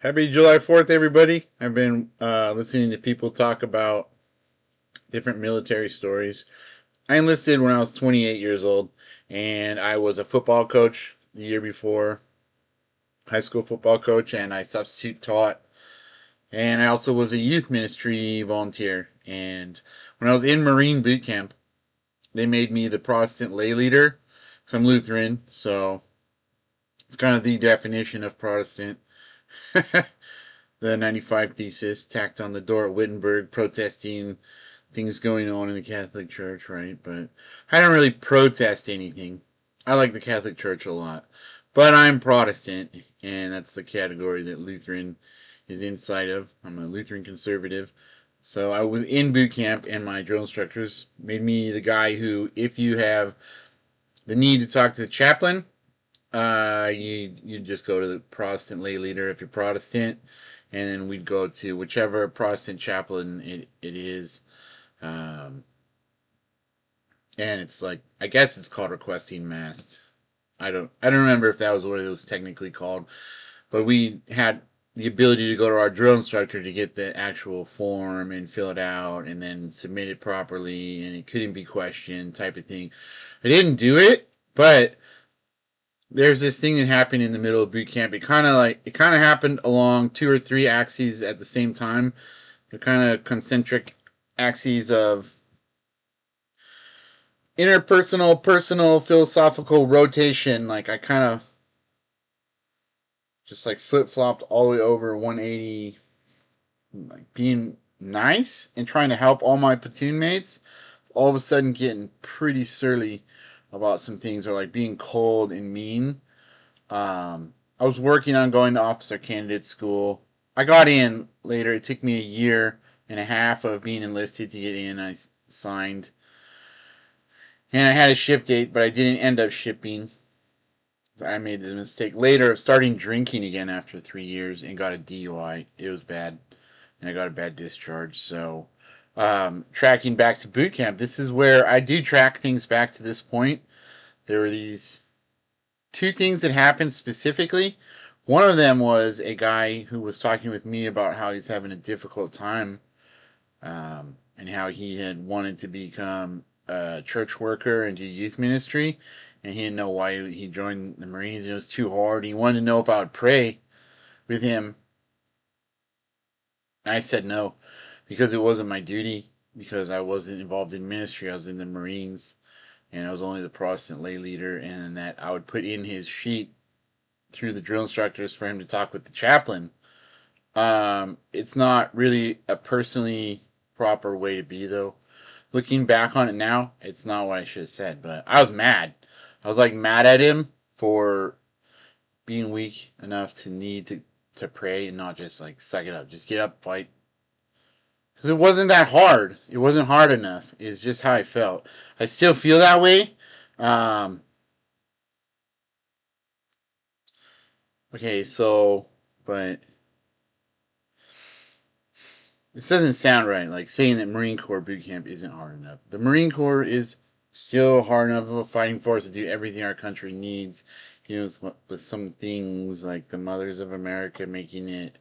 Happy July 4th, everybody. I've been listening to people talk about different military stories. I enlisted when I was 28 years old, and I was a football coach the year before, high school football coach, and I substitute taught. And I also was a youth ministry volunteer. And when I was in Marine boot camp, they made me the Protestant lay leader. So I'm Lutheran, so it's kind of the definition of Protestant. The 95 Thesis tacked on the door at Wittenberg, protesting things going on in the Catholic Church, right? But I don't really protest anything. I like the Catholic Church a lot. But I'm Protestant, and that's the category that Lutheran is inside of. I'm a Lutheran conservative. So I was in boot camp, and my drill instructors made me the guy who, if you have the need to talk to the chaplain, you just go to the Protestant lay leader if you're Protestant, and then we'd go to whichever Protestant chaplain it is. Um, and it's like, I guess it's called requesting mass. I don't remember if that was what it was technically called, but we had the ability to go to our drill instructor to get the actual form and fill it out and then submit it properly, and it couldn't be questioned, type of thing. I didn't do it, but there's this thing that happened in the middle of boot camp. It kind of happened along two or three axes at the same time. They're kind of concentric axes of interpersonal, personal, philosophical rotation. Like I kind of just like flip flopped all the way over 180, like being nice and trying to help all my platoon mates. All of a sudden, getting pretty surly about some things, or like being cold and mean. I was working on going to officer candidate school. I got in later. It took me a year and a half of being enlisted to get in. I signed. And I had a ship date, but I didn't end up shipping. I made the mistake later of starting drinking again after 3 years and got a DUI. It was bad. And I got a bad discharge. So, tracking back to boot camp, this is where I do track things back to this point. There were these two things that happened specifically. One of them was a guy who was talking with me about how he's having a difficult time, and how he had wanted to become a church worker and do youth ministry, and he didn't know why he joined the Marines. It was too hard. He wanted to know if I would pray with him. And I said no, because it wasn't my duty, because I wasn't involved in ministry. I was in the Marines, and I was only the Protestant lay leader, and that I would put in his sheet through the drill instructors for him to talk with the chaplain. It's not really a personally proper way to be, though. Looking back on it now, it's not what I should have said, but I was mad. I was like mad at him for being weak enough to need to pray and not just like suck it up, just get up, fight. Because it wasn't that hard. It wasn't hard enough. It's just how I felt. I still feel that way. Um, okay, so, but this doesn't sound right. Like saying that Marine Corps boot camp isn't hard enough. The Marine Corps is still hard enough of a fighting force to do everything our country needs. With some things like the Mothers of America making it.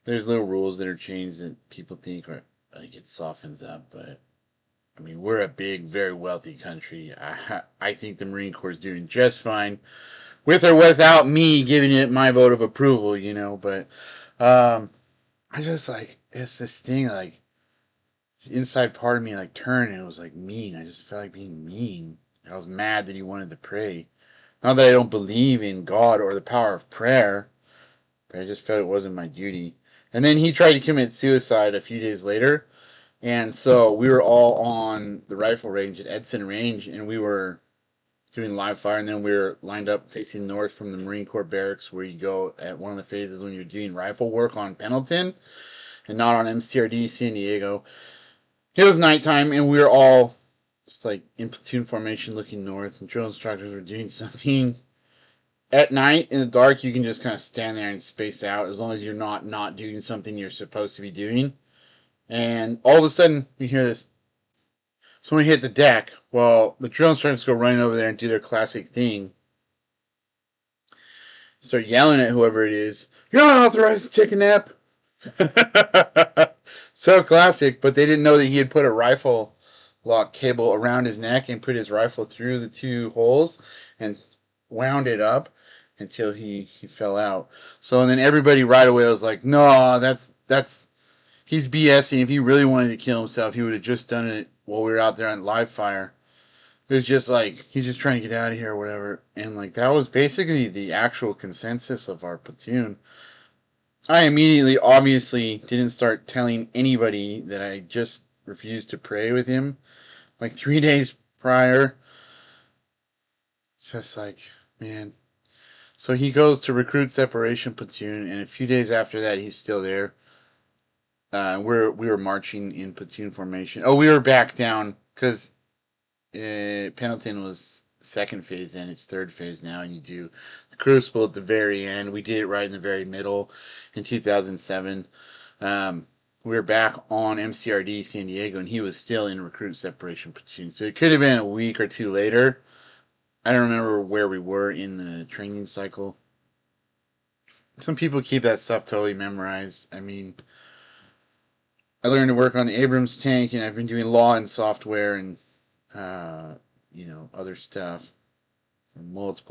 There's little rules that are changed that people think are like it softens up, but I mean we're a big, very wealthy country. I think the Marine Corps is doing just fine, with or without me giving it my vote of approval. But I just like it's this thing like this inside part of me like turned and it was like mean. I just felt like being mean. I was mad that he wanted to pray. Not that I don't believe in God or the power of prayer, but I just felt it wasn't my duty. And then he tried to commit suicide a few days later. And so we were all on the rifle range at Edson Range, and we were doing live fire. And then we were lined up facing north from the Marine Corps barracks, where you go at one of the phases when you're doing rifle work on Pendleton and not on MCRD San Diego. It was nighttime, and we were all just like in platoon formation looking north, and drill instructors were doing something. At night, in the dark, you can just kind of stand there and space out as long as you're not doing something you're supposed to be doing. And all of a sudden, you hear this. So when we hit the deck, well, the drill instructors go running over there and do their classic thing. start yelling at whoever it is. You're not authorized to take a nap. So classic, but they didn't know that he had put a rifle lock cable around his neck and put his rifle through the two holes and wound it up until he fell out. So and then everybody right away was like, no, that's he's BSing. If he really wanted to kill himself, he would have just done it while we were out there on live fire. It was just like he's just trying to get out of here or whatever. And like that was basically the actual consensus of our platoon. I immediately, obviously, didn't start telling anybody that I just refused to pray with him. Like 3 days prior, it's just like, man. So he goes to recruit separation platoon, and a few days after that, he's still there. We were marching in platoon formation. Oh, we were back down because Pendleton was second phase, then it's third phase now, and you do the crucible at the very end. We did it right in the very middle in 2007. We were back on MCRD San Diego, and he was still in recruit separation platoon. So it could have been a week or two later. I don't remember where we were in the training cycle. Some people keep that stuff totally memorized. I mean, I learned to work on the Abrams tank, and I've been doing law and software and other stuff for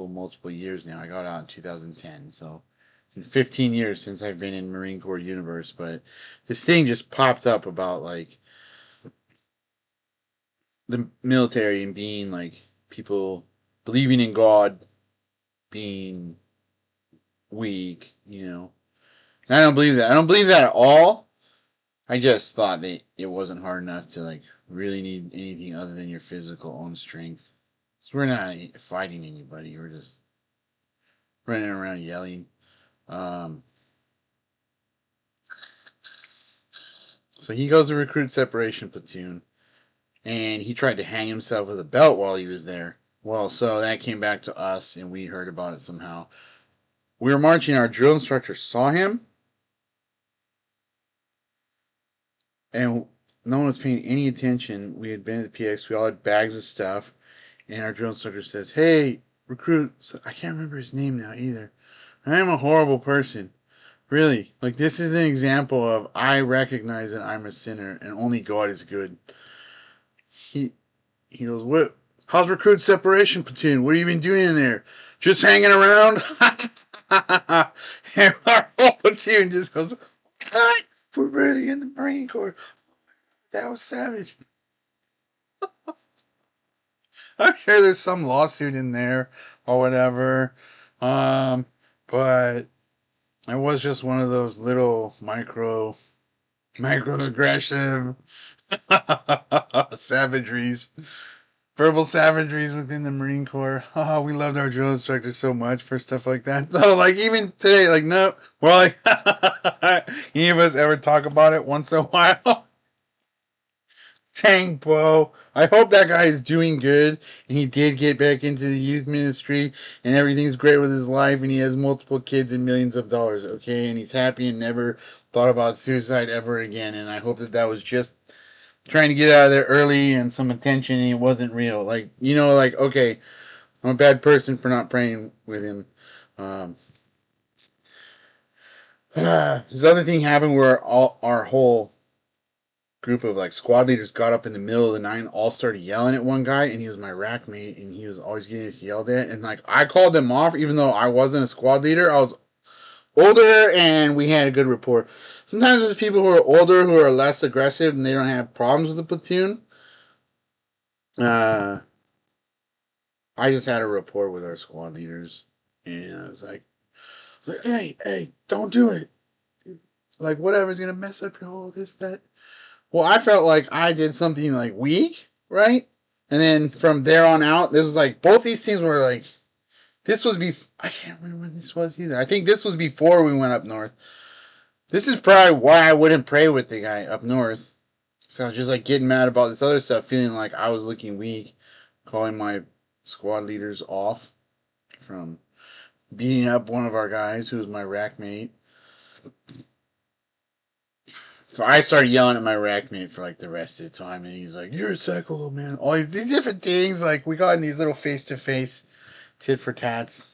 multiple years now. I got out in 2010, so it's 15 years since I've been in Marine Corps universe. But this thing just popped up about like the military and being like people believing in God being weak, And I don't believe that. I don't believe that at all. I just thought that it wasn't hard enough to like really need anything other than your physical own strength. So we're not fighting anybody. We're just running around yelling. Um, so he goes to recruit separation platoon, and he tried to hang himself with a belt while he was there. Well, so that came back to us, and we heard about it somehow. We were marching. Our drill instructor saw him, and no one was paying any attention. We had been at the PX. We all had bags of stuff, and our drill instructor says, "Hey, recruit." So I can't remember his name now either. I am a horrible person. Really. Like, this is an example of I recognize that I'm a sinner and only God is good. He he goes, "What? How's recruit separation platoon? What have you been doing in there? Just hanging around?" And our whole platoon just goes, "What? We're really in the Marine Corps." That was savage. I'm sure there's some lawsuit in there or whatever. But it was just one of those little microaggressive savageries, verbal savageries within the Marine Corps. Oh, we loved our drill instructor so much for stuff like that. Though, like even today, like no, we're like, any of us ever talk about it once in a while? Dang, bro. I hope that guy is doing good and he did get back into the youth ministry and everything's great with his life and he has multiple kids and millions of dollars, okay? And he's happy and never thought about suicide ever again. And I hope that that was just trying to get out of there early and some attention and it wasn't real. Like, like, okay, I'm a bad person for not praying with him. Um, this other thing happened where our whole group of like squad leaders got up in the middle of the night and all started yelling at one guy and he was my rack mate and he was always getting yelled at and like I called them off even though I wasn't a squad leader. I was older and we had a good rapport. Sometimes there's people who are older who are less aggressive and they don't have problems with the platoon. I just had a rapport with our squad leaders and I was like hey, don't do it. Like whatever's gonna mess up your whole this, that. Well, I felt like I did something like weak, right? And then from there on out, this was like both these things were like this was I can't remember when this was either. I think this was before we went up north. This is probably why I wouldn't pray with the guy up north. So I was just like getting mad about this other stuff, feeling like I was looking weak, calling my squad leaders off from beating up one of our guys who was my rack mate. So I started yelling at my rack mate for like the rest of the time, and he's like, "You're a psycho, man." All these different things, like we got in these little face-to-face tit for tats.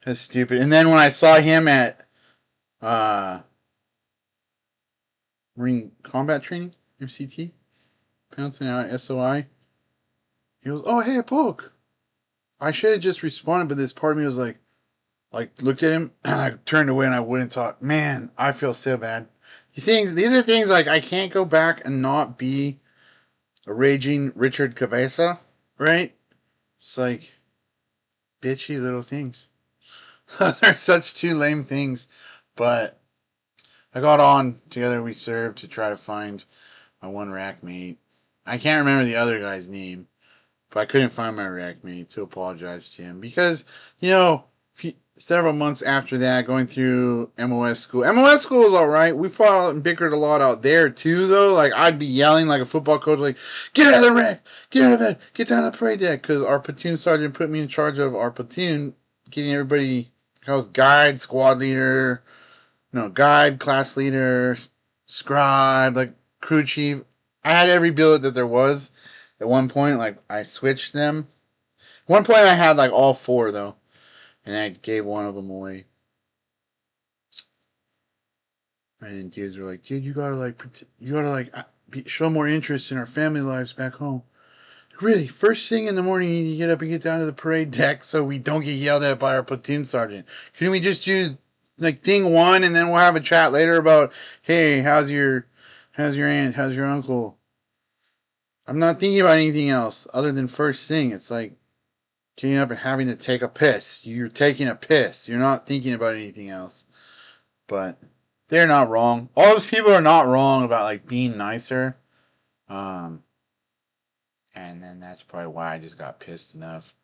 That's stupid. And then when I saw him at uh, Marine Combat Training, MCT, pouncing out at SOI, he goes, "Oh, hey, Poke." I should have just responded, but this part of me was like looked at him, and I turned away and I wouldn't talk. Man, I feel so bad. These are things like I can't go back and not be a raging Richard Cabeza, right? It's like bitchy little things. Those are such two lame things. But I got on together. We served to try to find my one rack mate. I can't remember the other guy's name, but I couldn't find my rack mate to apologize to him because several months after that, going through MOS school. MOS school is all right. We fought and bickered a lot out there too, though. Like I'd be yelling like a football coach, like, "Get out of the rack! Get out of bed! Get down to the parade deck!" Because our platoon sergeant put me in charge of our platoon, getting everybody. I was guide, squad leader, guide, class leader, scribe, like crew chief. I had every billet that there was. At one point, like I switched them. At one point, I had like all four though, and I gave one of them away. And dudes were like, "Dude, you gotta show more interest in our family lives back home." Really, first thing in the morning, you need to get up and get down to the parade deck so we don't get yelled at by our platoon sergeant. Couldn't we just do like thing one and then we'll have a chat later about, hey, how's your aunt, how's your uncle? I'm not thinking about anything else other than first thing. It's like getting up and having to take a piss. You're taking a piss. You're not thinking about anything else. But they're not wrong. All those people are not wrong about like being nicer. Um, and then that's probably why I just got pissed enough.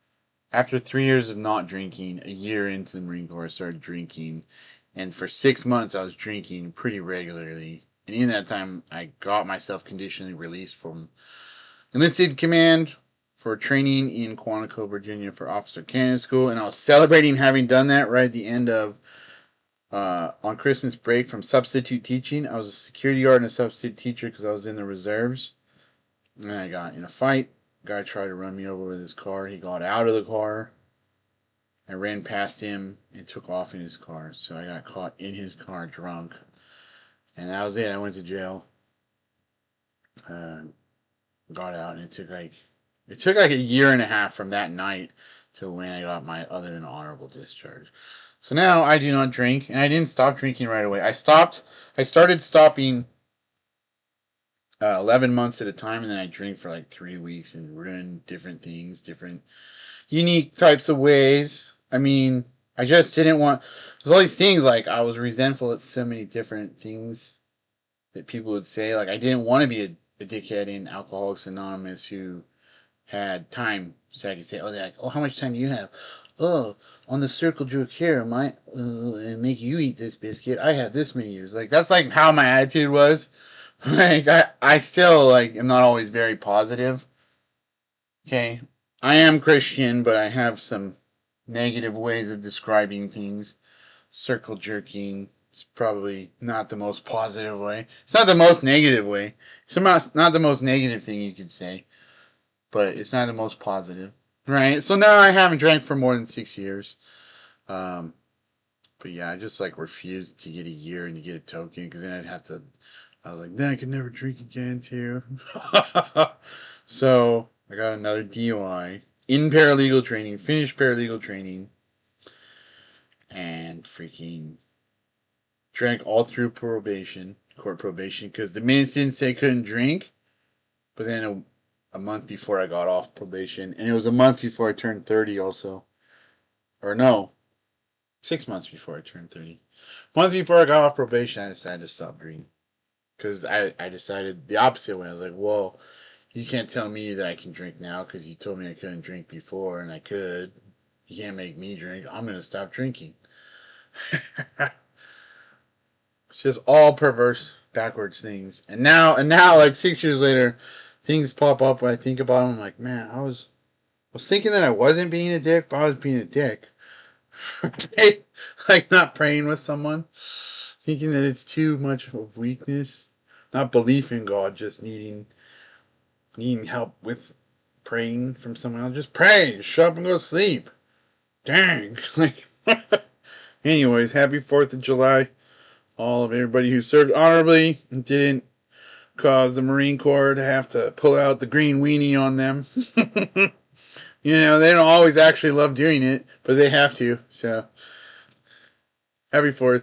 After 3 years of not drinking, a year into the Marine Corps, I started drinking. And for 6 months, I was drinking pretty regularly. And in that time, I got myself conditionally released from enlisted command for training in Quantico, Virginia for Officer Candidate School. And I was celebrating having done that right at the end of, on Christmas break from substitute teaching. I was a security guard and a substitute teacher because I was in the reserves. And I got in a fight. Guy tried to run me over with his car. He got out of the car. I ran past him and took off in his car. So I got caught in his car drunk. And that was it. I went to jail. Uh, got out, and it took like a year and a half from that night to when I got my other than honorable discharge. So now I do not drink, and I didn't stop drinking right away. I started stopping 11 months at a time, and then I drink for like 3 weeks and ruin different things, different unique types of ways. I mean, I just didn't want. There's all these things like I was resentful at so many different things that people would say. Like I didn't want to be a dickhead in Alcoholics Anonymous who had time, so I could say, "Oh, they're like, oh, how much time do you have? Oh, on the circle jerk here, and make you eat this biscuit. I have this many years." Like that's like how my attitude was. Like I still like am not always very positive. Okay, I am Christian, but I have some negative ways of describing things. Circle jerking is probably not the most positive way. It's not the most negative way. It's not the most negative thing you could say, but it's not the most positive. Right? So now I haven't drank for more than 6 years. Um, but yeah, I just like refused to get a year and to get a token because then I'd have to. I was like, then I could never drink again too. So I got another DUI in paralegal training, finished paralegal training, and freaking drank all through court probation, because the minutes didn't say couldn't drink, but then a month before I got off probation, and it was a month before I turned 30 also. Or no, 6 months before I turned 30. Months before I got off probation, I decided to stop drinking. Because I decided the opposite way. I was like, well, you can't tell me that I can drink now because you told me I couldn't drink before, and I could. You can't make me drink. I'm going to stop drinking. It's just all perverse, backwards things. And now, like 6 years later, things pop up when I think about them. I'm like, man, I was thinking that I wasn't being a dick, but I was being a dick. Like not praying with someone, thinking that it's too much of weakness, not belief in God, just needing help with praying from someone else. Just pray, shut up and go to sleep. Dang, like Anyways, happy 4th of July. All of everybody who served honorably and didn't cause the Marine Corps to have to pull out the green weenie on them. They don't always actually love doing it, but they have to. So, happy 4th.